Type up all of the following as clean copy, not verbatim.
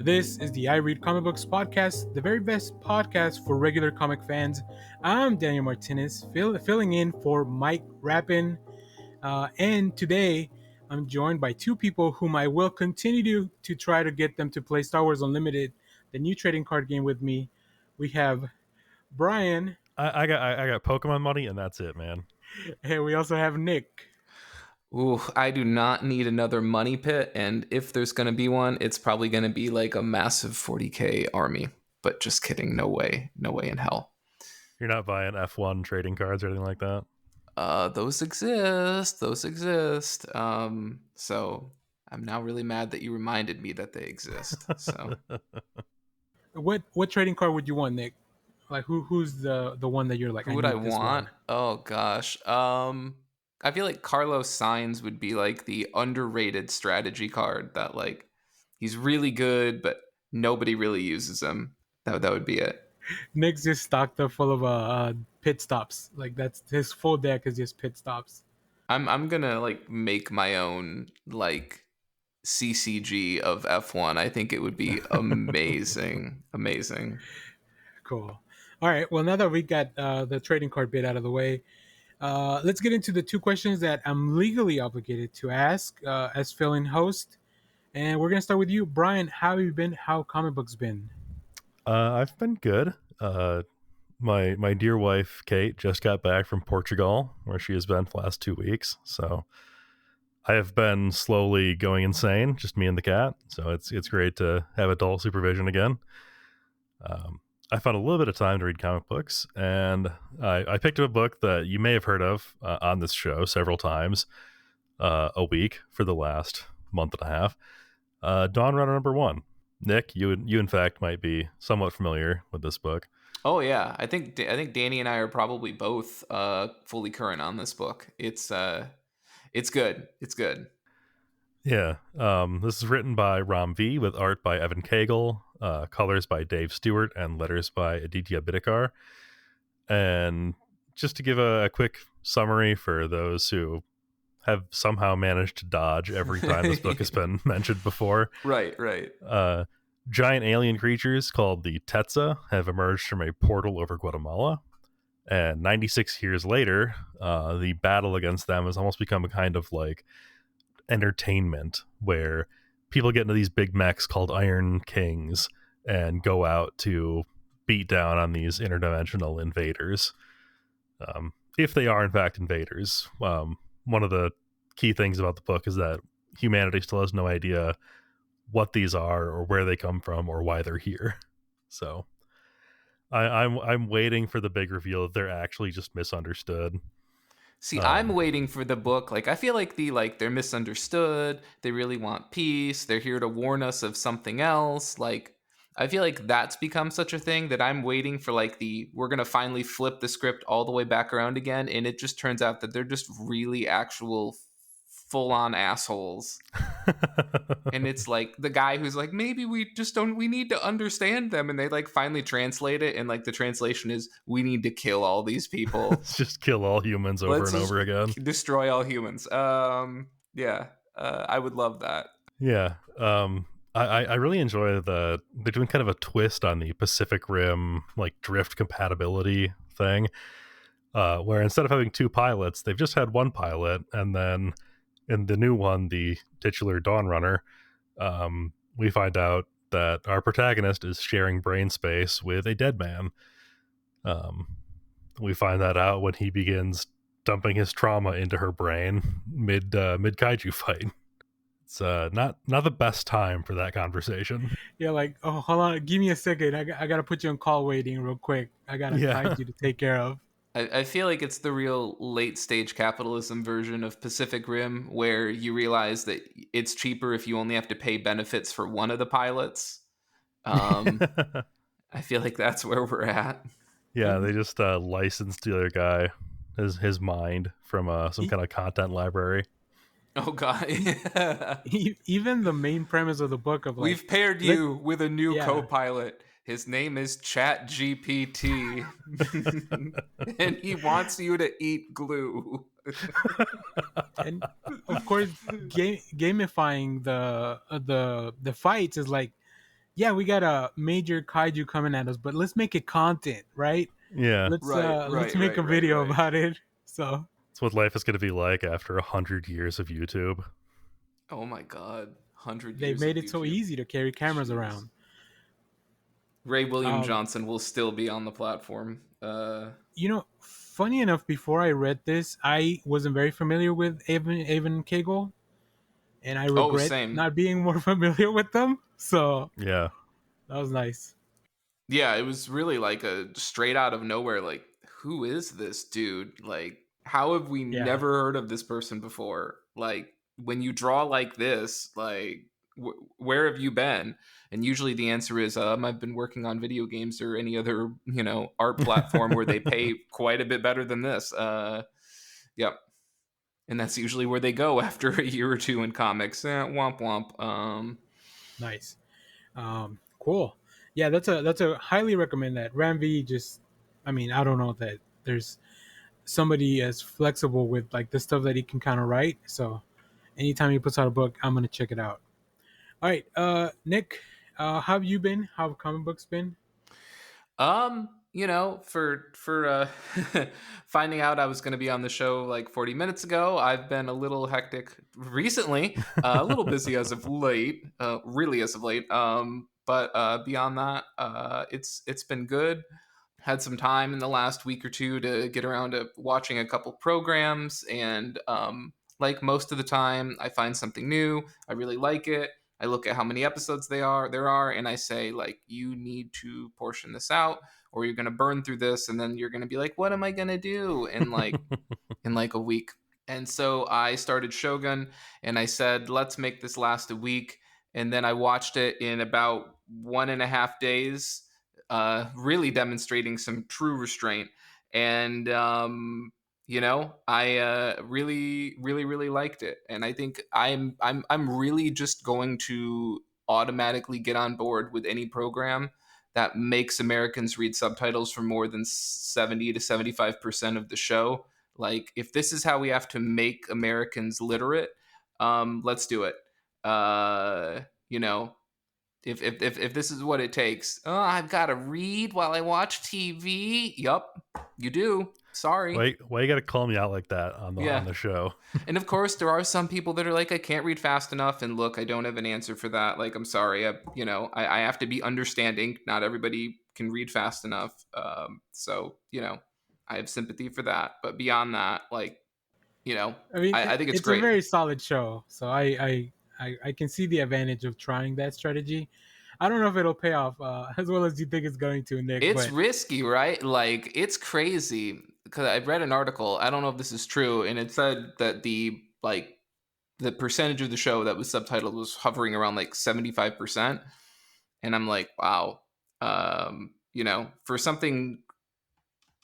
This is the I Read Comic Books podcast, the very best podcast for regular comic fans. I'm Daniel Martinez, filling in for Mike Rapin. And today, I'm joined by two people whom I will continue to try to get them to play Star Wars Unlimited, the new trading card game with me. We have Brian. I got Pokemon money, and that's it, man. And we also have Nick. Ooh, I do not need another money pit, and if there's going to be one, it's probably going to be like a massive 40k army. But just kidding, no way in hell. You're not buying F1 trading cards or anything like that? Those exist. So I'm now really mad that you reminded me that they exist. So What trading card would you want, Nick? Like who's the one that you're like? Who would I want? One? Oh gosh. I feel like Carlos Sainz would be like the underrated strategy card that like he's really good, but nobody really uses him. That would be it. Nick's just stocked up full of pit stops. Like that's his full deck is just pit stops. I'm gonna like make my own like CCG of F1. I think it would be amazing. Amazing. Cool. All right. Well, now that we got the trading card bit out of the way, let's get into the two questions that I'm legally obligated to ask as fill-in host. And we're gonna start with you, Brian. How have you been? How comic books been? I've been good. My dear wife Kate just got back from Portugal, where she has been for the last 2 weeks. So I have been slowly going insane, just me and the cat. So it's great to have adult supervision again. I found a little bit of time to read comic books, and I picked up a book that you may have heard of on this show several times a week for the last month and a half. Dawnrunner #1. Nick, you in fact might be somewhat familiar with this book. Oh yeah, I think Danny and I are probably both fully current on this book. It's good. It's good. Yeah, this is written by Ram V with art by Evan Cagle, colors by Dave Stewart, and letters by Aditya Bidikar. And just to give a quick summary for those who have somehow managed to dodge every time this book has been mentioned before. Right. Giant alien creatures called the Tetza have emerged from a portal over Guatemala. And 96 years later, the battle against them has almost become a kind of like entertainment where people get into these big mechs called Iron Kings and go out to beat down on these interdimensional invaders. If they are in fact invaders. One of the key things about the book is that humanity still has no idea what these are or where they come from or why they're here. So I'm waiting for the big reveal that they're actually just misunderstood. See, I'm waiting for the book. Like, I feel like they're misunderstood. They really want peace. They're here to warn us of something else. Like, I feel like that's become such a thing that I'm waiting for like we're going to finally flip the script all the way back around again. And it just turns out that they're just really actual full on assholes. And it's like the guy who's like, maybe we need to understand them. And they like finally translate it. And like the translation is, we need to kill all these people. Let's just kill all humans over and over again. Destroy all humans. I would love that. Yeah. I really enjoy they're doing kind of a twist on the Pacific Rim like drift compatibility thing, where instead of having two pilots, they've just had one pilot, and then in the new one, the titular Dawnrunner, we find out that our protagonist is sharing brain space with a dead man. We find that out when he begins dumping his trauma into her brain mid kaiju fight. It's not the best time for that conversation. Yeah, like, oh, hold on, give me a second. I gotta put you on call waiting real quick. I got a kaiju to take care of. I feel like it's the real late stage capitalism version of Pacific Rim, where you realize that it's cheaper if you only have to pay benefits for one of the pilots. I feel like that's where we're at. Yeah, they just licensed the other guy his mind from some kind of content library. Oh god! Even the main premise of the book of like, we've paired you with a new co-pilot. His name is ChatGPT, and he wants you to eat glue. And of course, gamifying the fights is like yeah, we got a major kaiju coming at us, but let's make it content, right? Yeah, Let's make a video about it. So it's what life is going to be like after 100 years of YouTube. Oh my god, 100 they years of made it so YouTube. easy to carry cameras Jeez. around. Ray William Um, Johnson will still be on the platform. Funny enough, before I read this, I wasn't very familiar with Evan Kagel, and I Oh, regret same. not being more familiar with them. So Yeah. that was nice. Yeah, it was really like a straight out of nowhere. Like, who is this dude? Like, how have we Yeah. never heard of this person before? Like, when you draw like this, like, where have you been? And usually the answer is, I've been working on video games or any other, art platform where they pay quite a bit better than this. Yep. And that's usually where they go after a year or two in comics. Womp womp. Nice. Cool. Yeah, that's a highly recommend that. Ramvi just, I mean, I don't know that there's somebody as flexible with like the stuff that he can kind of write. So anytime he puts out a book, I'm gonna check it out. All right, Nick, how have you been? How have comic books been? For finding out I was going to be on the show like 40 minutes ago, I've been a little hectic recently, a little busy as of late, really as of late. But beyond that, it's been good. Had some time in the last week or two to get around to watching a couple programs, and like most of the time, I find something new. I really like it. I look at how many episodes there are, and I say like, you need to portion this out, or you're gonna burn through this, and then you're gonna be like, what am I gonna do in like a week? And so I started Shogun, and I said, let's make this last a week, and then I watched it in about 1.5 days, really demonstrating some true restraint. And I really, really, really liked it, and I think I'm really just going to automatically get on board with any program that makes Americans read subtitles for more than 70 to 75% of the show. Like, if this is how we have to make Americans literate, let's do it. You know, if this is what it takes, I've got to read while I watch TV. Yup, you do. Sorry. Why you got to call me out like that on Yeah. the show? And of course, there are some people that are like, I can't read fast enough. And look, I don't have an answer for that. Like, I'm sorry. I have to be understanding. Not everybody can read fast enough. So, I have sympathy for that. But beyond that, like, I mean, I think it's it's a great. very solid show, so I can see the advantage of trying that strategy. I don't know if it'll pay off as well as you think it's going to, Nick. It's But risky, right? Like, it's crazy because I read an article. I don't know if this is true, and it said that the percentage of the show that was subtitled was hovering around like 75%, and I'm like, wow. For something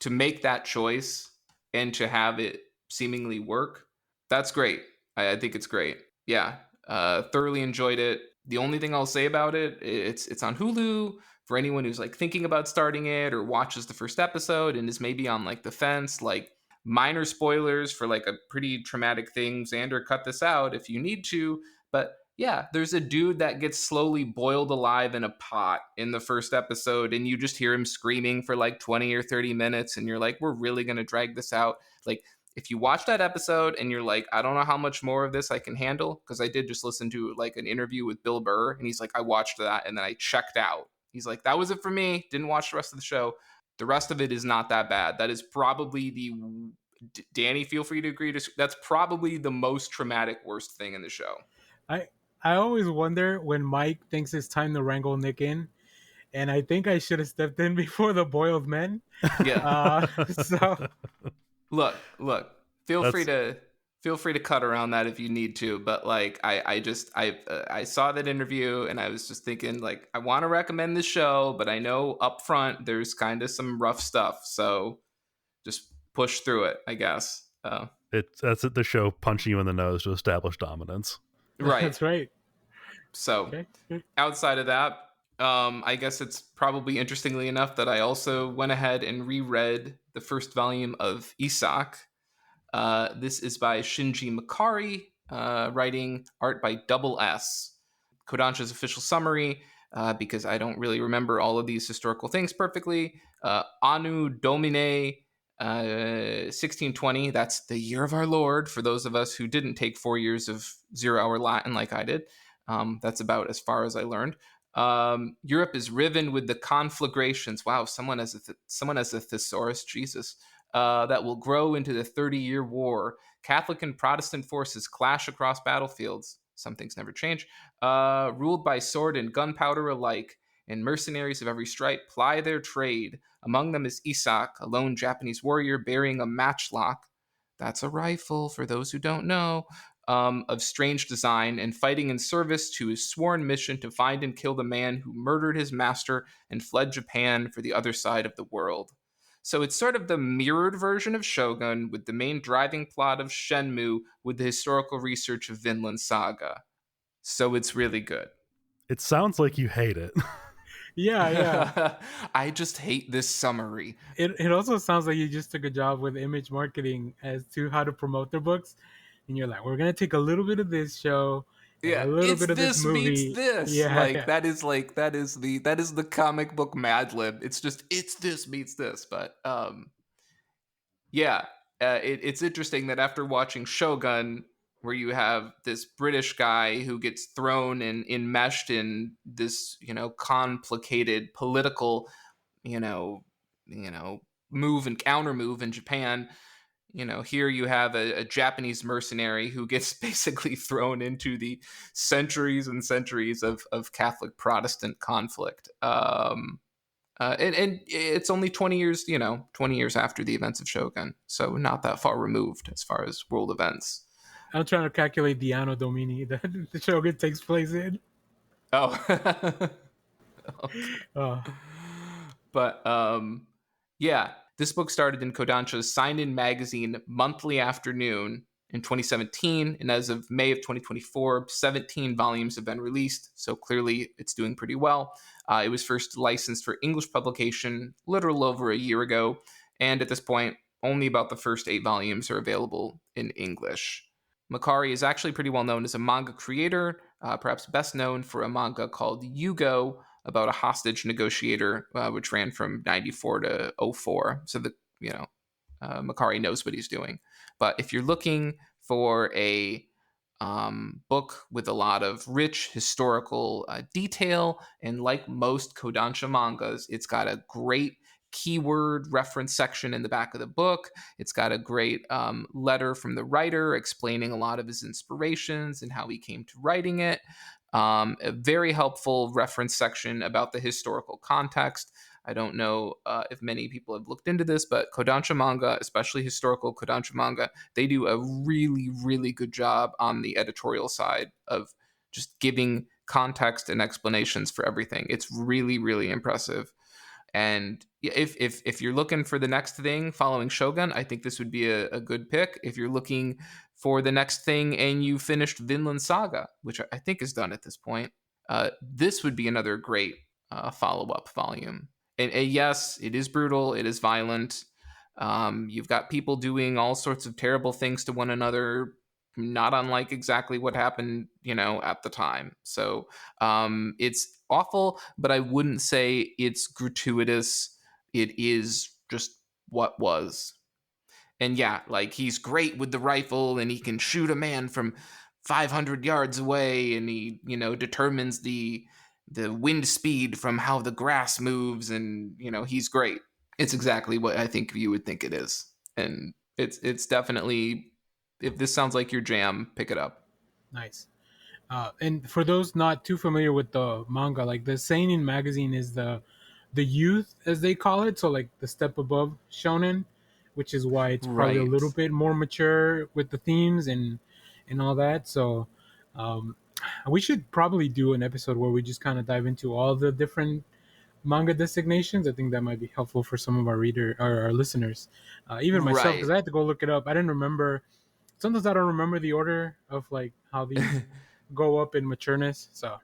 to make that choice and to have it seemingly work, that's great. I think it's great. Yeah, thoroughly enjoyed it. The only thing I'll say about it, it's on Hulu for anyone who's like thinking about starting it or watches the first episode and is maybe on like the fence. Like, minor spoilers for like a pretty traumatic thing. Zander, cut this out if you need to. But yeah, there's a dude that gets slowly boiled alive in a pot in the first episode, and you just hear him screaming for like 20 or 30 minutes, and you're like, we're really going to drag this out. Like, if you watch that episode and you're like, I don't know how much more of this I can handle, because I did just listen to like an interview with Bill Burr, and he's like, I watched that and then I checked out. He's like, that was it for me. Didn't watch the rest of the show. The rest of it is not that bad. That is probably Danny, feel free to agree. That's probably the most traumatic, worst thing in the show. I I always wonder when Mike thinks it's time to wrangle Nick in, and I think I should have stepped in before the boiled men. Yeah. So Look. Feel free That's to cut around that if you need to. But like, I saw that interview and I was just thinking like, I want to recommend this show, but I know up front there's kind of some rough stuff. So just push through it, I guess. that's the show punching you in the nose to establish dominance. Right. that's right. So Okay. outside of that, I guess it's probably interestingly enough that I also went ahead and reread the first volume of Issak. This is by Shinji Mikari, writing art by Double S. Kodansha's official summary. because I don't really remember all of these historical things perfectly. Anno Domini 1620, that's the year of our Lord, for those of us who didn't take 4 years of 0-hour Latin like I did. That's about as far as I learned. Europe is riven with the conflagrations. Wow, someone has a thesaurus, Jesus. That will grow into the 30-year war. Catholic and Protestant forces clash across battlefields. Some things never change. Ruled by sword and gunpowder alike, and mercenaries of every stripe ply their trade. Among them is Issak, a lone Japanese warrior bearing a matchlock. That's a rifle, for those who don't know. Of strange design, and fighting in service to his sworn mission to find and kill the man who murdered his master and fled Japan for the other side of the world. So it's sort of the mirrored version of Shogun, with the main driving plot of Shenmue, with the historical research of Vinland Saga. So it's really good. It sounds like you hate it. Yeah. I just hate this summary. It also sounds like you just took a job with image marketing as to how to promote their books, and you're like, we're gonna take a little bit of this show and Yeah, a little it's bit of this this meets movie. this. Yeah, Like yeah. that is the comic book Mad Lib. It's just it's this meets this. But yeah, it's interesting that after watching Shogun, where you have this British guy who gets thrown and enmeshed in this, complicated political, you know, move and counter move in Japan. Here you have a Japanese mercenary who gets basically thrown into the centuries and centuries of Catholic Protestant conflict. And it's only 20 years, 20 years after the events of Shogun. So not that far removed as far as world events. I'm trying to calculate the Anno Domini that the Shogun takes place in. Oh. Oh, But yeah, this book started in Kodansha's sign-in magazine monthly afternoon in 2017, and as of May of 2024, 17 volumes have been released, so clearly it's doing pretty well. It was first licensed for English publication a little over a year ago, and at this point, only about the first 8 volumes are available in English. Makari is actually pretty well known as a manga creator, perhaps best known for a manga called Yugo, about a hostage negotiator, which ran from 94 to 04. So Makari knows what he's doing. But if you're looking for a book with a lot of rich historical detail, and like most Kodansha mangas, it's got a great keyword reference section in the back of the book. It's got a great letter from the writer explaining a lot of his inspirations and how he came to writing it. A very helpful reference section about the historical context. I don't know if many people have looked into this, but Kodansha manga, especially historical Kodansha manga, they do a really, really good job on the editorial side of just giving context and explanations for everything. It's really, really impressive. And if you're looking for the next thing following Shogun, I think this would be a good pick. If you're looking for the next thing and you finished Vinland Saga, which I think is done at this point, this would be another great follow-up volume. And yes, it is brutal. It is violent. You've got people doing all sorts of terrible things to one another, not unlike exactly what happened, at the time. So it's awful, but I wouldn't say it's gratuitous. It is just what was. And yeah, like he's great with the rifle and he can shoot a man from 500 yards away, and he, determines the wind speed from how the grass moves, and he's great. It's exactly what I think you would think it is. And it's definitely, if this sounds like your jam, pick it up. nice. And for those not too familiar with the manga, like the Seinen magazine is the youth, as they call it, so like the step above shonen, which is why it's probably a Right. little bit more mature with the themes and all that. So um, we should probably do an episode where we just kind of dive into all the different manga designations. I think that might be helpful for some of our reader or our listeners, even myself, because Right. I had to go look it up. I didn't remember. Sometimes I don't remember the order of like how these go up in matureness. So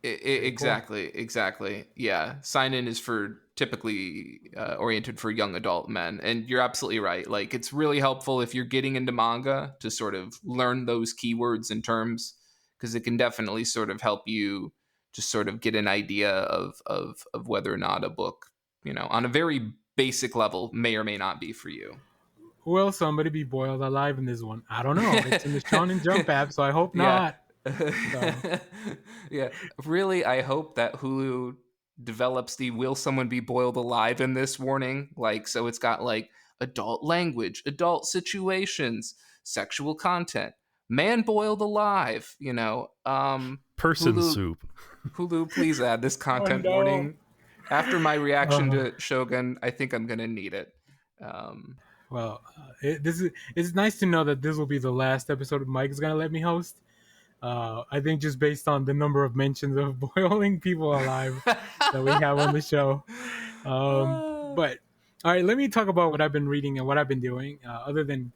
pretty cool. Exactly. Yeah, sign in is for typically oriented for young adult men, and you're absolutely right. Like, it's really helpful if you're getting into manga to sort of learn those keywords and terms, because it can definitely sort of help you just sort of get an idea of whether or not a book, on a very basic level, may or may not be for you. Will somebody be boiled alive in this one? I don't know. It's in the Shonen Jump app, so I hope Yeah. not. So Yeah. Really, I hope that Hulu develops the "Will someone be boiled alive in this" warning. Like, so it's got like adult language, adult situations, sexual content, man boiled alive. Person Hulu, soup. Hulu, please add this oh content no. warning. After my reaction Uh, to Shogun, I think I'm gonna need it. Um, well, it's nice to know that this will be the last episode Mike's gonna let me host. I think just based on the number of mentions of boiling people alive that we have on the show. But all right, let me talk about what I've been reading and what I've been doing. Other than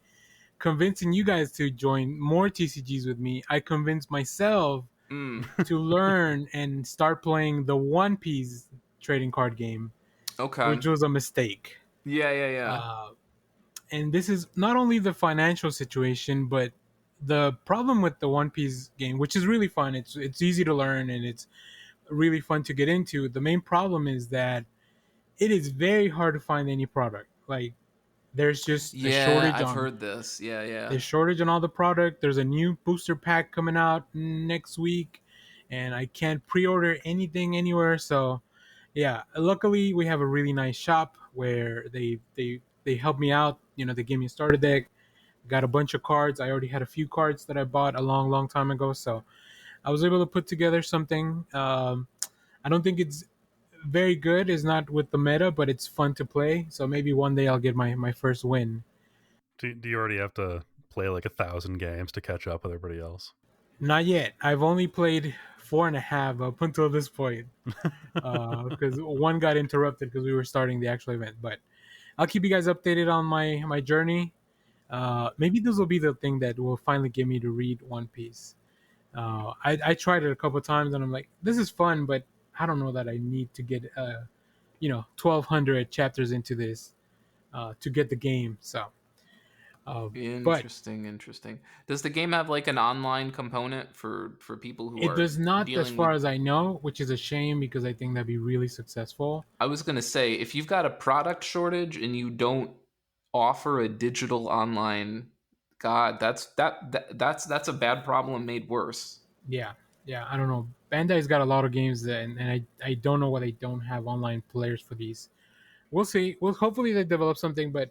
convincing you guys to join more TCGs with me, I convinced myself mm, to learn and start playing the One Piece trading card game, okay. which was a mistake. Yeah, yeah, yeah. Uh, and this is not only the financial situation, but the problem with the One Piece game, which is really fun. It's easy to learn and it's really fun to get into. The main problem is that it is very hard to find any product. Like there's just a Yeah, shortage I've on heard this. Yeah, yeah. there's shortage on all the product. There's a new booster pack coming out next week, and I can't pre-order anything anywhere. So yeah, luckily we have a really nice shop where they help me out. They gave me a starter deck, got a bunch of cards. I already had a few cards that I bought a long time ago, so I was able to put together something. I don't think it's very good. It's not with the meta, but it's fun to play. So maybe one day I'll get my first win. Do you already have to play like 1,000 games to catch up with everybody else? Not yet. I've only played 4.5 up until this point because one got interrupted because we were starting the actual event. But I'll keep you guys updated on my journey. Maybe this will be the thing that will finally get me to read One Piece. I tried it a couple times and I'm like, this is fun, but I don't know that I need to get 1,200 chapters into this to get the game. So, but Interesting. Does the game have like an online component for people who it are does not, as dealing with? far as I know, which is a shame because I think that'd be really successful. I was gonna say, if you've got a product shortage and you don't offer a digital online, God, that's a bad problem made worse. Yeah, yeah. I don't know. Bandai's got a lot of games, and I don't know why they don't have online players for these. We'll see. Well, hopefully they develop something, but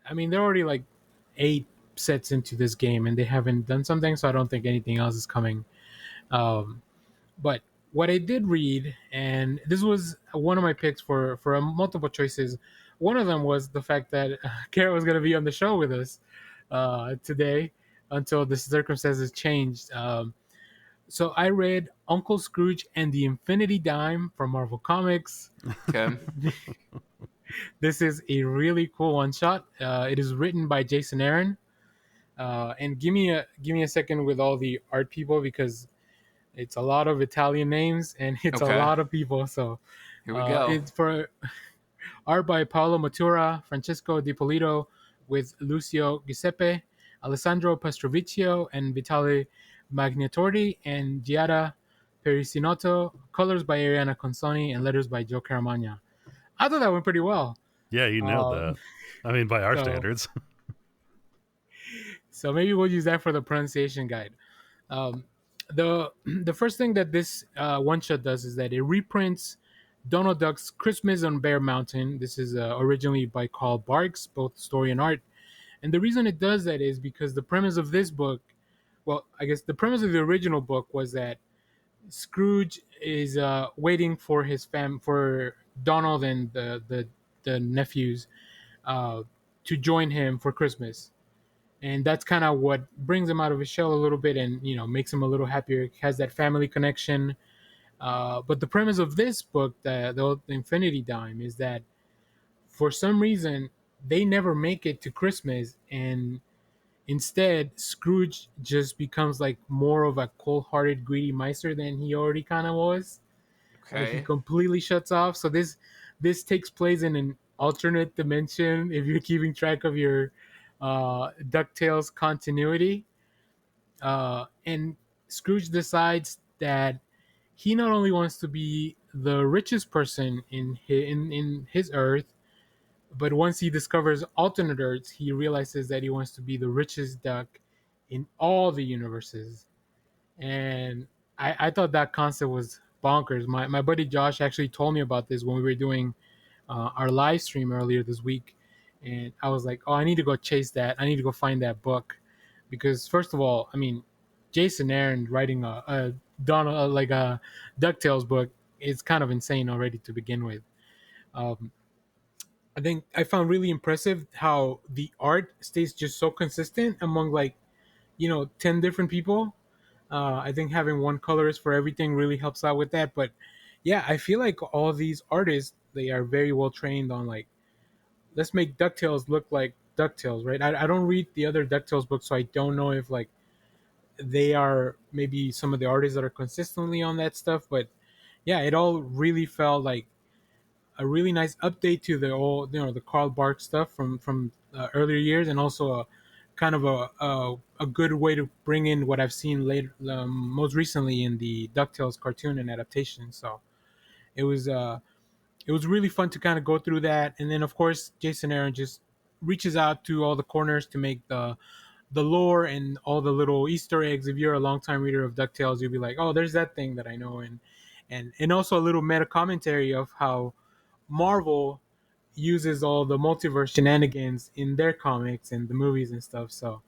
I mean they're already like 8 sets into this game, and they haven't done something, so I don't think anything else is coming. Um, but what I did read, and this was one of my picks for multiple choices. One of them was the fact that Kara was going to be on the show with us today until the circumstances changed. So I read Uncle Scrooge and the Infinity Dime from Marvel Comics. Okay. This is a really cool one shot. It is written by Jason Aaron. And give me a second with all the art people because it's a lot of Italian names and it's a Okay. lot of people. So Here we go. it's for art by Paolo Matura, Francesco Di Polito, with Lucio Giuseppe, Alessandro Pastrovicchio, and Vitale Magnatordi, and Giada Perisinotto. Colors by Ariana Consoni, and letters by Joe Caramagna. I thought that went pretty well. Yeah, you nailed Um, that. I mean, by our so standards. so maybe we'll use that for the pronunciation guide. Um, the first thing that this one shot does is that it reprints Donald Duck's Christmas on Bear Mountain. This is originally by Carl Barks, both story and art. And the reason it does that is because the premise of this book, well, I guess the premise of the original book was that Scrooge is waiting for for Donald and the nephews to join him for Christmas, and that's kind of what brings him out of his shell a little bit, and makes him a little happier. It has that family connection. But the premise of this book, the Infinity Dime, is that for some reason they never make it to Christmas, and instead Scrooge just becomes like more of a cold-hearted, greedy miser than he already kind of was. Like he Okay. completely shuts off. So this takes place in an alternate dimension if you're keeping track of your DuckTales continuity. And Scrooge decides that he not only wants to be the richest person in his Earth, but once he discovers alternate Earths, he realizes that he wants to be the richest duck in all the universes. And I thought that concept was bonkers. My buddy Josh actually told me about this when we were doing our live stream earlier this week, and I was like, "Oh, I need to go chase that. I need to go find that book," because first of all, I mean, Jason Aaron writing a Donald like a Ducktales book is kind of insane already to begin with. Um, I think I found really impressive how the art stays just so consistent among like 10 different people. I think having one colorist for everything really helps out with that. But yeah, I feel like all these artists, they are very well trained on like, let's make Ducktales look like Ducktales, right? I don't read the other Ducktales books, so I don't know if like they are maybe some of the artists that are consistently on that stuff. But yeah, it all really felt like a really nice update to the old, the Carl Bark stuff from earlier years, and also a kind of a good way to bring in what I've seen later, most recently in the Ducktales cartoon and adaptation. So it was uh, it was really fun to kind of go through that, and then of course Jason Aaron just reaches out to all the corners to make the lore and all the little Easter eggs. If you're a longtime reader of Ducktales, you'll be like, oh, there's that thing that I know, and also a little meta commentary of how Marvel uses all the multiverse shenanigans in their comics and the movies and stuff. So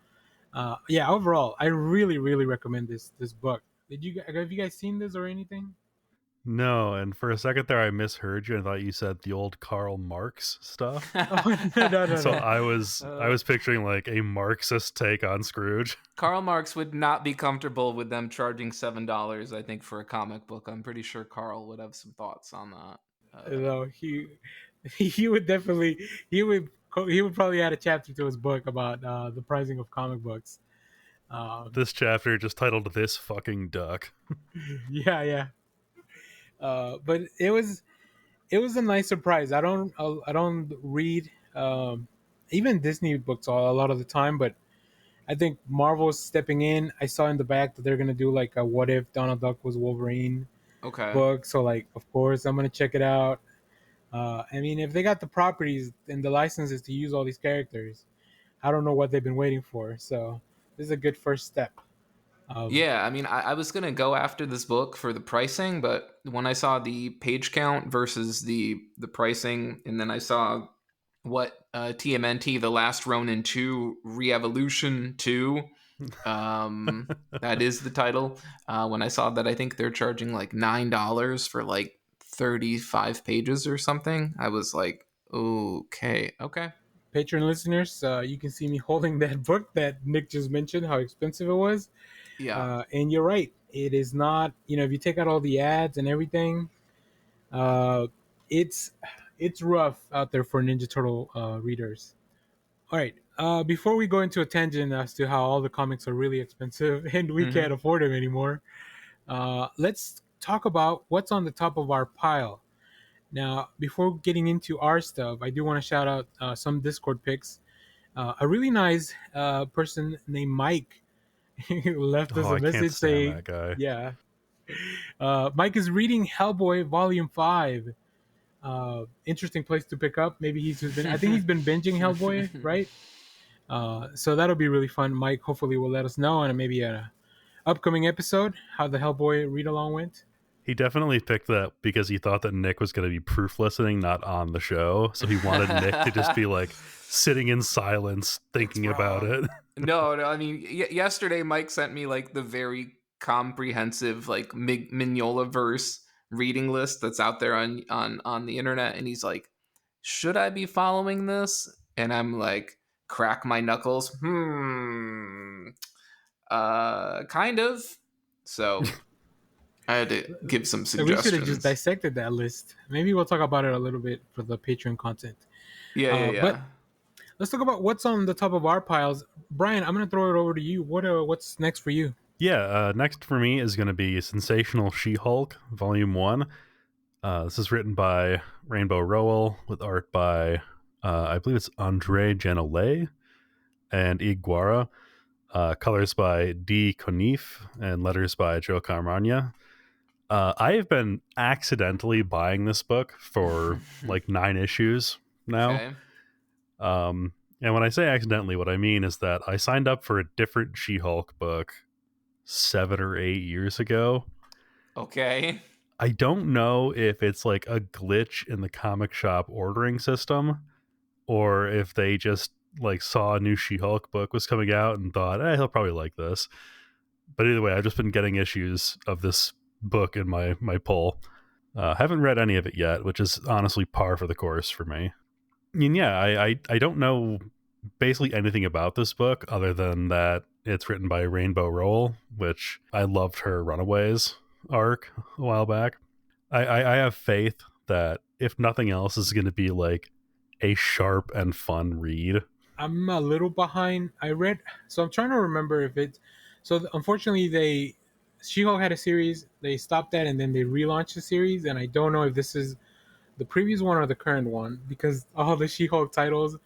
yeah, overall, I really, really recommend this book. Have you guys seen this or anything? No, and for a second there, I misheard you and thought you said the old Karl Marx stuff. Oh no, no, no, So no. I was picturing like a Marxist take on Scrooge. Karl Marx would not be comfortable with them charging $7, I think, for a comic book. I'm pretty sure Karl would have some thoughts on that. No, he would definitely he would probably add a chapter to his book about the pricing of comic books. Um, This chapter just titled "This Fucking Duck." yeah, yeah. But it was a nice surprise. I don't read even Disney books a lot of the time, but I think Marvel's stepping in. I saw in the back that they're gonna do like a "What If Donald Duck Was Wolverine" Okay. book. So like, of course, I'm gonna check it out. I mean, if they got the properties and the licenses to use all these characters, I don't know what they've been waiting for. So this is a good first step. Um, Yeah, I mean, I was gonna go after this book for the pricing, but when I saw the page count versus the pricing, and then I saw what TMNT, The Last Ronin 2 Re-Evolution 2, that is the title. When I saw that, I think they're charging like $9 for like 35 pages or something. I was like, okay, okay. Patron listeners, you can see me holding that book that Nick just mentioned, how expensive it was. Yeah. And you're right. It is not, if you take out all the ads and everything, uh, it's it's rough out there for Ninja Turtle readers. All right. Before we go into a tangent as to how all the comics are really expensive and we Hmm. can't afford them anymore, let's talk about what's on the top of our pile. Now, before getting into our stuff, I do want to shout out some Discord picks. A really nice person named Mike left us Oh, a I can't message stand saying, that guy. yeah, Mike is reading Hellboy Volume 5. Interesting place to pick up. Maybe he's just been, I think he's been binging Hellboy, right? So that'll be really fun. Mike hopefully will let us know and maybe an upcoming episode how the Hellboy read along went. He definitely picked that because he thought that Nick was going to be proof listening, not on the show. So he wanted Nick to just be like sitting in silence, It's thinking about wrong. it. No, no. I mean, yesterday Mike sent me like the very comprehensive like Mignola verse reading list that's out there on the internet, and he's like, "Should I be following this?" And I'm like, crack my knuckles. Kind of. So I had to give some We should have just suggestions. dissected that list. Maybe we'll talk about it a little bit for the Patreon content. Yeah, yeah, But yeah. let's talk about what's on the top of our piles. Brian, I'm going to throw it over to you. What's next for you? Yeah, next for me is going to be Sensational She-Hulk, Volume 1. This is written by Rainbow Rowell with art by, I believe it's Andre Janolay and Iguara. Colors by D. Conif and letters by Joe Caramagna. I have been accidentally buying this book for like 9 issues now. Okay. And when I say accidentally, what I mean is that I signed up for a different She-Hulk book 7 or 8 years ago. Okay. I don't know if it's like a glitch in the comic shop ordering system or if they just like saw a new She-Hulk book was coming out and thought, he'll probably like this. But either way, I've just been getting issues of this book in my pull. Haven't read any of it yet, which is honestly par for the course for me. And yeah, I don't know basically anything about this book other than that it's written by Rainbow Rowell, which I loved her Runaways arc a while back. I have faith that if nothing else is going to be like a sharp and fun read. I'm a little behind. I read, so I'm trying to remember if it's. So unfortunately, She-Hulk had a series. They stopped that, and then they relaunched the series. And I don't know if this is the previous one or the current one because all the She-Hulk titles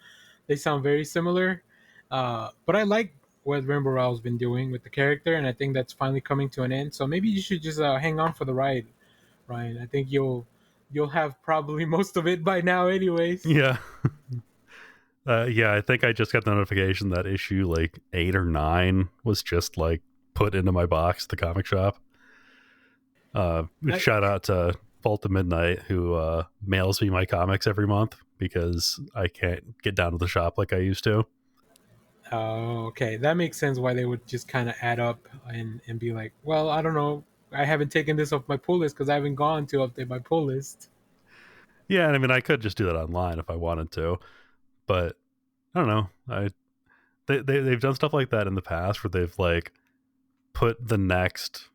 they sound very similar. But I like what Rainbow Rowell's been doing with the character, and I think that's finally coming to an end. So maybe you should just hang on for the ride, Ryan. I think you'll have probably most of it by now, anyways. Yeah. Yeah, I think I just got the notification that issue like 8 or 9 was just like put into my box at the comic shop. I, Shout out to Vault of Midnight who mails me my comics every month because I can't get down to the shop like I used to. Oh, okay. That makes sense why they would just kind of add up and be like, well, I don't know. I haven't taken this off my pull list because I haven't gone to update my pull list. Yeah, and I mean I could just do that online if I wanted to, but I don't know. They've done stuff like that in the past where they've like put the next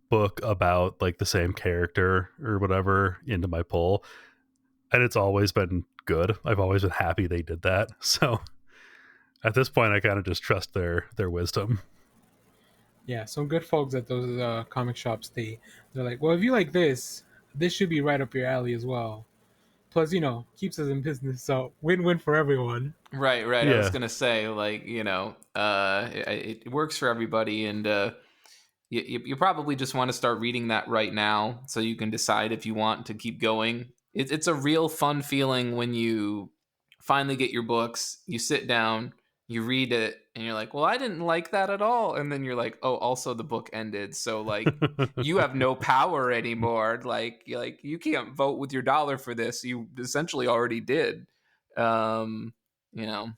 book about like the same character or whatever into my pull, and it's always been good. I've always been happy they did that. So at this point, I kind of just trust their wisdom. Yeah, some good folks at those comic shops, they're like, well, if you like this should be right up your alley as well. Plus, keeps us in business, so win-win for everyone. Right, right. I was Yeah, gonna say, like, it works for everybody, and you probably just want to start reading that right now, so you can decide if you want to keep going. It's a real fun feeling when you finally get your books, you sit down, you read it, and you're like, "Well, I didn't like that at all," and then you're like, "Oh, also the book ended, so like." You have no power anymore. You can't vote with your dollar for this. You essentially already did. Um, you know,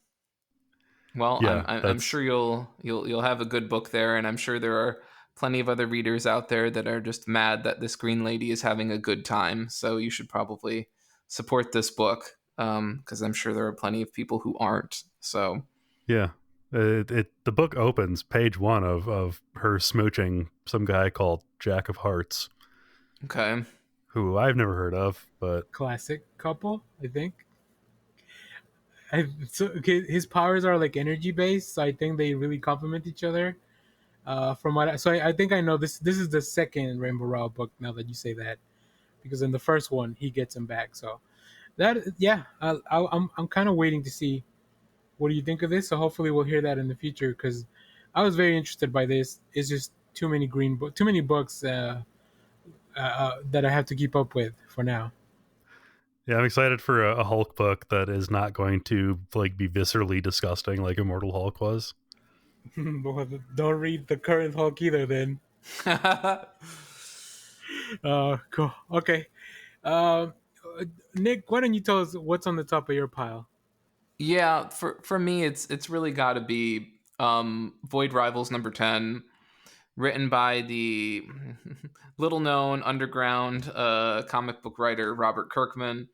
well, I'm yeah. I'm That's sure you'll have a good book there, and I'm sure there are plenty of other readers out there that are just mad that this green lady is having a good time. So you should probably support this book because I'm sure there are plenty of people who aren't. So yeah. The book opens page 1 of her smooching some guy called Jack of Hearts, okay, who I've never heard of, but Classic couple, I think. Okay, his powers are like energy based, so I think they really complement each other. From what I think I know this. This is the second Rainbow Rowell book. Now that you say that, because in the first one he gets him back. So that yeah, I'm kind of waiting to see what do you think of this. So hopefully we'll hear that in the future because I was very interested by this. It's just too many books that I have to keep up with for now. yeah, I'm excited for a Hulk book that is not going to like be viscerally disgusting like Immortal Hulk was. Well, don't read the current Hulk either. Then, cool. Okay. Uh, Nick, why don't you tell us what's on the top of your pile? yeah. For me, it's really got to be Void Rivals number 10, written by the little known underground comic book writer Robert Kirkman.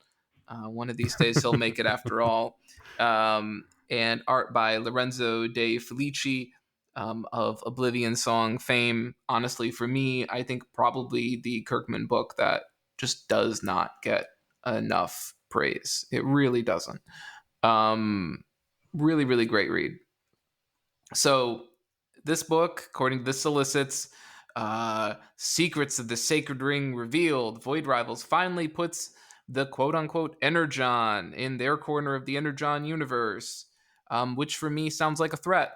One of these days he'll make it after all. And art by Lorenzo De Felici of Oblivion Song fame. Honestly, for me, I think probably the Kirkman book that just does not get enough praise. It really doesn't. Um, really, really great read. So this book, according to the solicits, secrets of the sacred ring revealed. Void Rivals finally puts the quote unquote Energon in their corner of the Energon universe, which for me sounds like a threat.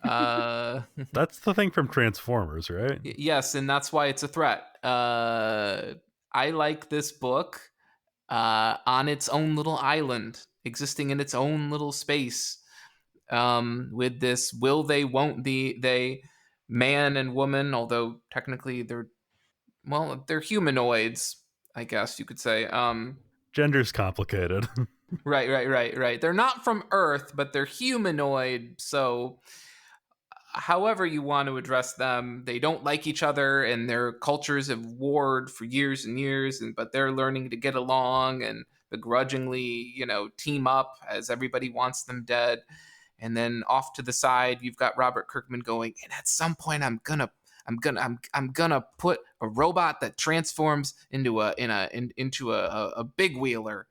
That's the thing from Transformers, right? Yes, and that's why it's a threat. I like this book on its own little island, existing in its own little space, with this will they, won't they, man and woman, although technically they're humanoids, I guess you could say. Gender's complicated. Right. They're not from Earth, but they're humanoid, so however you want to address them, they don't like each other and their cultures have warred for years and years, but they're learning to get along and begrudgingly, team up as everybody wants them dead. And then off to the side, you've got Robert Kirkman going, and at some point I'm gonna put a robot that transforms into a big wheeler,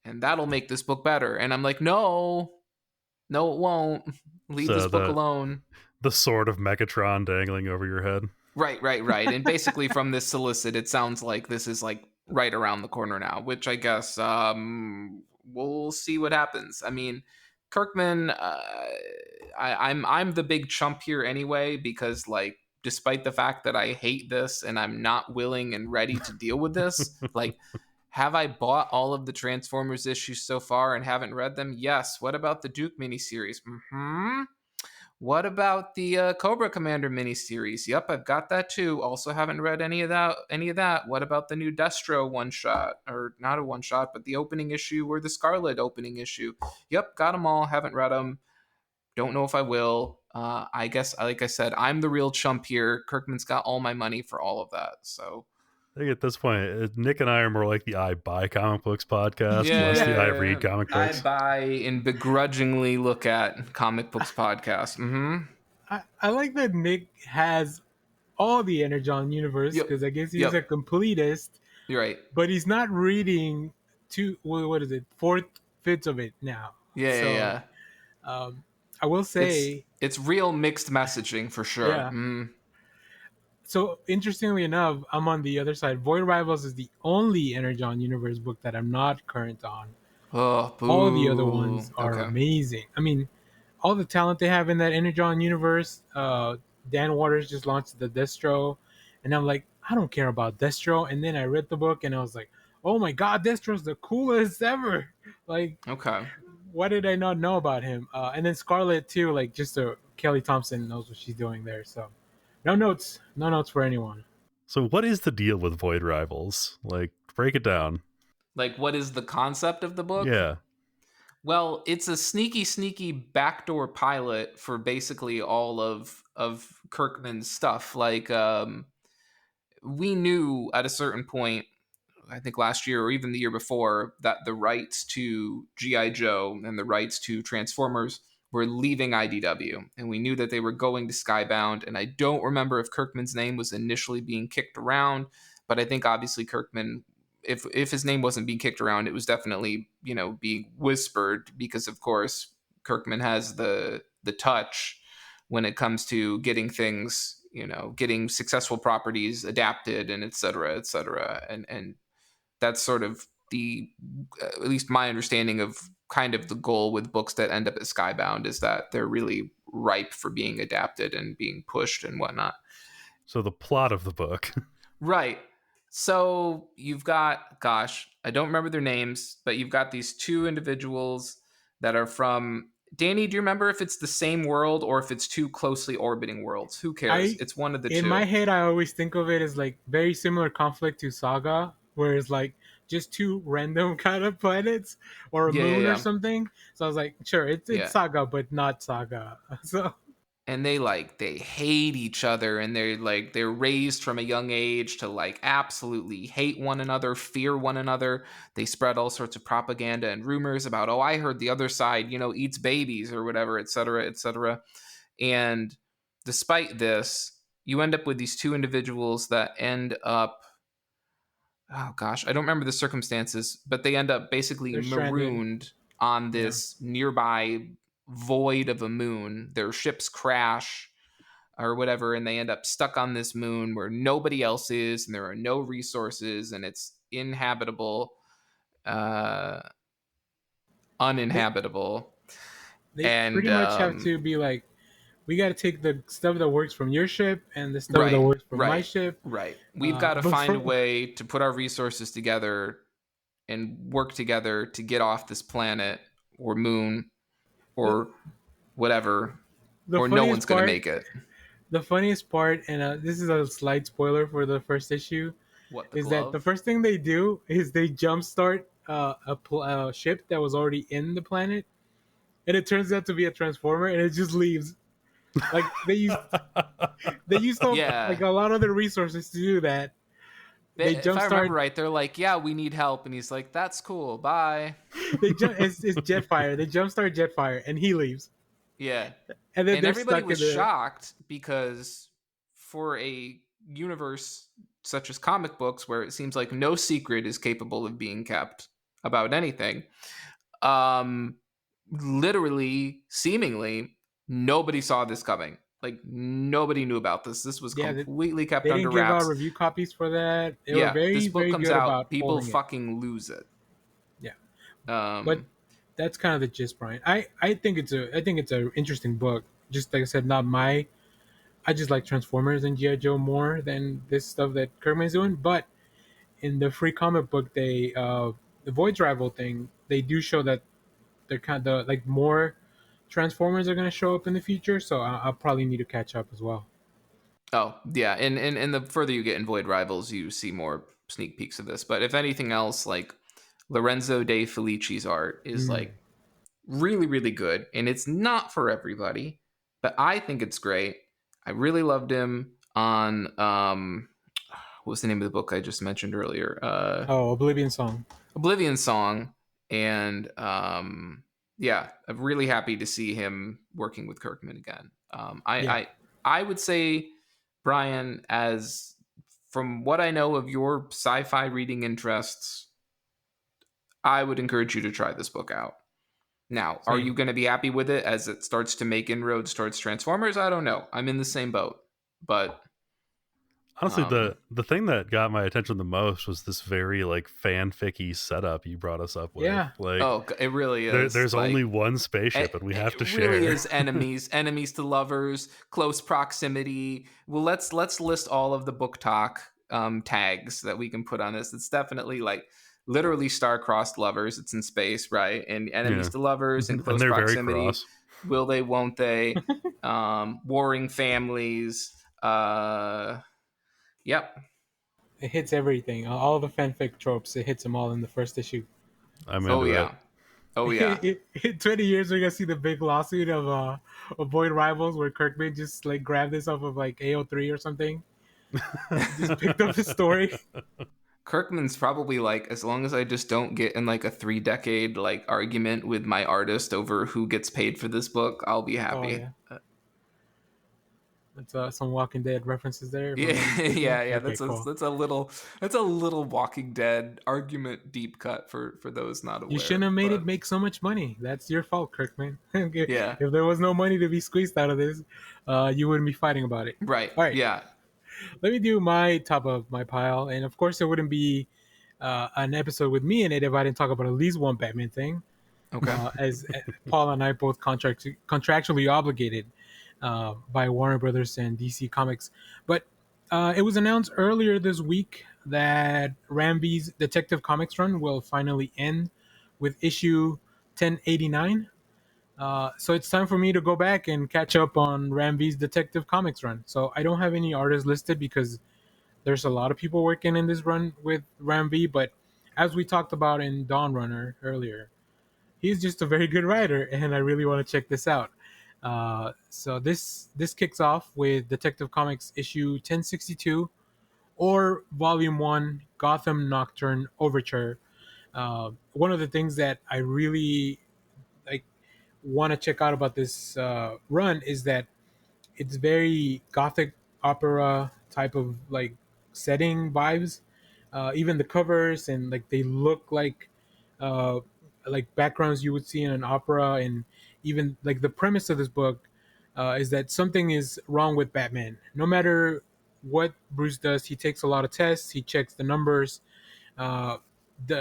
and that'll make this book better. And I'm like, no, it won't. Leave So this book alone. the sword of Megatron dangling over your head. Right. And basically from this solicit, it sounds like this is like right around the corner now, which I guess we'll see what happens. I mean, Kirkman, I'm the big chump here anyway, because like despite the fact that I hate this and I'm not willing and ready to deal with this, like have I bought all of the Transformers issues so far and haven't read them? Yes. What about the Duke miniseries? What about the Cobra Commander miniseries? Yep, I've got that too. Also haven't read any of that. What about the new Destro one shot, or not a one shot, but the opening issue or the Scarlet opening issue? Yep, got them all. Haven't read them. Don't know if I will. I guess, like I said, I'm the real chump here. Kirkman's got all my money for all of that. So I think at this point, Nick and I are more like the I Buy Comic Books podcast, less the I Read Comic Books. I buy and begrudgingly look at comic books podcast. I like that Nick has all the Energon universe, because I guess he's a completist. You're right. But he's not reading what is it, 4/5 of it now. Yeah. I will say it's real mixed messaging for sure. Yeah. So interestingly enough, I'm on the other side. Void Rivals is the only Energon universe book that I'm not current on. Oh, boo. All the other ones are amazing. I mean, all the talent they have in that Energon universe. Dan Waters just launched the Destro, and I'm like, I don't care about Destro. And then I read the book, and I was like, oh my god, Destro's the coolest ever. Like, what did I not know about him? And then Scarlet too. Like, just Kelly Thompson knows what she's doing there. So, no notes for anyone. So, what is the deal with Void Rivals? Like, break it down. Like, what is the concept of the book? Yeah. Well, it's a sneaky backdoor pilot for basically all of Kirkman's stuff. Like, we knew at a certain point, I think last year or even the year before, that the rights to G.I. Joe and the rights to Transformers were leaving IDW. And we knew that they were going to Skybound. And I don't remember if Kirkman's name was initially being kicked around, but I think obviously Kirkman, if his name wasn't being kicked around, it was definitely, being whispered, because of course Kirkman has the touch when it comes to getting things, getting successful properties adapted and et cetera. And that's sort of at least my understanding of kind of the goal with books that end up at Skybound, is that they're really ripe for being adapted and being pushed and whatnot. So the plot of the book. Right. So you've got, gosh, I don't remember their names, but you've got these two individuals that are from, Danny, do you remember if it's the same world or if it's two closely orbiting worlds? Who cares? It's one of the two. In my head, I always think of it as like very similar conflict to Saga, where it's like just two random kind of planets or a moon or something. So I was like, sure, it's Saga, but not Saga. So. And they hate each other, and they're raised from a young age to like absolutely hate one another, fear one another. They spread all sorts of propaganda and rumors about, oh, I heard the other side, eats babies or whatever, et cetera, et cetera. And despite this, you end up with these two individuals that end up, oh gosh, I don't remember the circumstances, but they end up basically marooned on this nearby void of a moon. Their ships crash or whatever, and they end up stuck on this moon where nobody else is, and there are no resources, and it's uninhabitable. They pretty much have to be like we got to take the stuff that works from your ship and the stuff that Right, works from my right, ship. right. We've got to But find a for way to put our resources together and work together to get off this planet or moon the, or whatever, the or no funniest one's going to part, make it. the funniest part, and this is a slight spoiler for the first issue, What, the is that the glove? first thing they do is they jumpstart a ship that was already in the planet, and it turns out to be a transformer, and it just leaves. Like they used up like Yeah. a lot of their resources to do that. They If I remember jumpstart. right, they're like, yeah, we need help. And he's like, that's cool. Bye. It's Jetfire. They jumpstart Jetfire, and he leaves, Yeah. and then And they're everybody stuck in was there. shocked because for a universe such as comic books, where it seems like no secret is capable of being kept about anything, um, literally, seemingly, nobody saw this coming. Like, nobody knew about this. This was Yeah, completely kept they under didn't give out wraps. review copies for that. They were Yeah, very, this book very comes good out, about people holding it. fucking lose it. Yeah, but Um, that's kind of the gist, Brian. I think it's a interesting book. Just like I said, not my. I just like Transformers and GI Joe more than this stuff that Kirkman's doing. But in the free comic book, the Void's Rival thing, they do show that they're kind of like more Transformers are going to show up in the future. So I'll probably need to catch up as well. Oh, yeah, and the further you get in Void Rivals, you see more sneak peeks of this. But if anything else, like Lorenzo De Felici's art is Mm. like really, really good, and it's not for everybody, but I think it's great. I really loved him on what was the name of the book I just mentioned earlier? Oh, Oblivion Song. Oblivion Song, and yeah, I'm really happy to see him working with Kirkman again. Yeah. I would say, Brian, as from what I know of your sci-fi reading interests, I would encourage you to try this book out. Now, are you Same. going to be happy with it as it starts to make inroads towards Transformers? I don't know. I'm in the same boat, but Honestly, um, the thing that got my attention the most was this very like fanficky setup you brought us up with. Yeah. Like oh, it really is. there's Like, only one spaceship and we have to it really share. is enemies to lovers, close proximity. Well, let's list all of the book talk tags that we can put on this. It's definitely like literally star-crossed lovers. It's in space, right? And enemies Yeah. to lovers in And close they're very proximity. cross. Will they? Won't they? Warring families. Yep. It hits everything. All the fanfic tropes. It hits them all in the first issue. I'm Oh into yeah. it. Oh yeah. In 20 years, we're gonna see the big lawsuit of Void Rivals where Kirkman just like grabbed this off of like AO3 or something. Just picked up the story. Kirkman's probably like, as long as I just don't get in like a 3-decade like argument with my artist over who gets paid for this book, I'll be Oh happy. yeah, that's some Walking Dead references there. If I'm Yeah, not mistaken. yeah. Okay, cool. That's a little Walking Dead argument deep cut for those not aware. You shouldn't have made but, it make so much money. That's your fault, Kirkman. Yeah. If there was no money to be squeezed out of this, you wouldn't be fighting about it. Right. All right. Yeah. Let me do my top of my pile, and of course, it wouldn't be an episode with me in it if I didn't talk about at least one Batman thing. Okay. As Paul and I both contractually obligated by Warner Brothers and DC Comics. But it was announced earlier this week that Ramby's Detective Comics run will finally end with issue 1089. So it's time for me to go back and catch up on Ramby's Detective Comics run. So I don't have any artists listed because there's a lot of people working in this run with Ramby, but as we talked about in Dawnrunner earlier, he's just a very good writer, and I really want to check this out. So this kicks off with Detective Comics issue 1062 or Volume 1 Gotham Nocturne Overture. One of the things that I really like want to check out about this run is that it's very gothic opera type of like setting vibes. Even the covers and like they look uh, like backgrounds you would see in an opera, and even like the premise of this book is that something is wrong with Batman. No matter what Bruce does, he takes a lot of tests, he checks the numbers. Uh,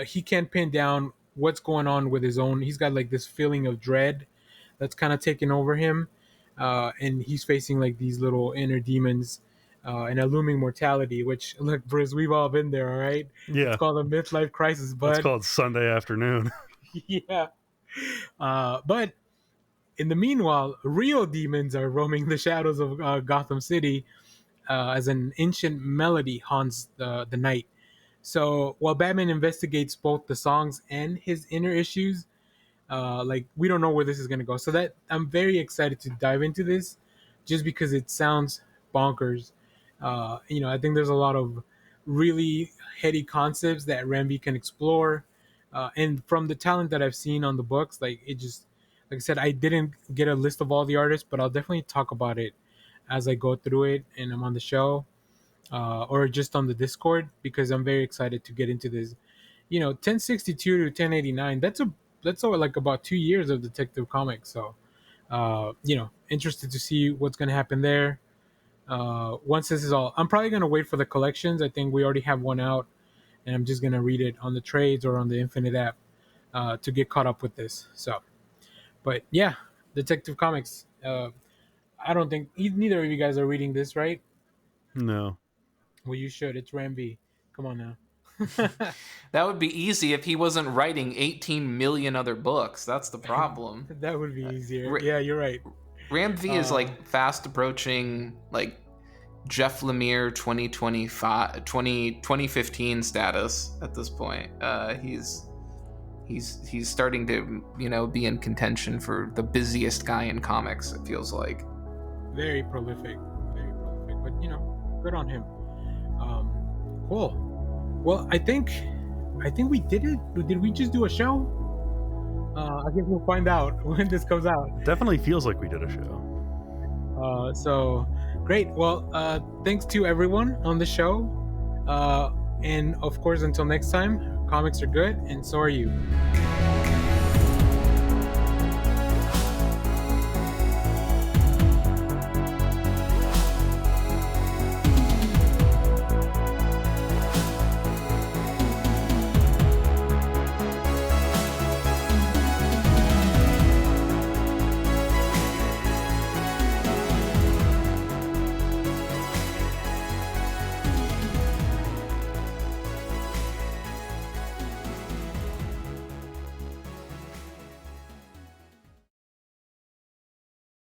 he can't pin down what's going on with his own. He's got like this feeling of dread that's kind of taken over him. and he's facing like these little inner demons and a looming mortality. Which, look, Bruce, we've all been there. All right, it's Yeah, called a midlife crisis, it's bud. called Sunday Afternoon. Yeah. But in the meanwhile, real demons are roaming the shadows of Gotham City as an ancient melody haunts the night. So while Batman investigates both the songs and his inner issues, like we don't know where this is gonna go. So that I'm very excited to dive into this, just because it sounds bonkers. I think there's a lot of really heady concepts that Ramby can explore, and from the talent that I've seen on the books, like it just, like I said, I didn't get a list of all the artists, but I'll definitely talk about it as I go through it and I'm on the show, or just on the Discord, because I'm very excited to get into this. 1062 to 1089. That's over like about 2 years of Detective Comics. So, interested to see what's gonna happen there. Once this is all, I'm probably gonna wait for the collections. I think we already have one out, and I'm just gonna read it on the trades or on the Infinite app to get caught up with this. So, but yeah, Detective Comics. I don't think neither of you guys are reading this, right? No. Well, you should. It's Ramby. Come on now. That would be easy if he wasn't writing 18 million other books. That's the problem. That would be easier. Ra- Yeah, you're right. Ram V is like fast approaching like Jeff Lemire 2025 2015 status at this point. He's starting to, be in contention for the busiest guy in comics, it feels like. Very prolific. Very prolific. But good on him. Cool. Well, I think we did it. Did we just do a show? I guess we'll find out when this comes out. Definitely feels like we did a show. So great. Well, thanks to everyone on the show. And of course, until next time, comics are good, and so are you.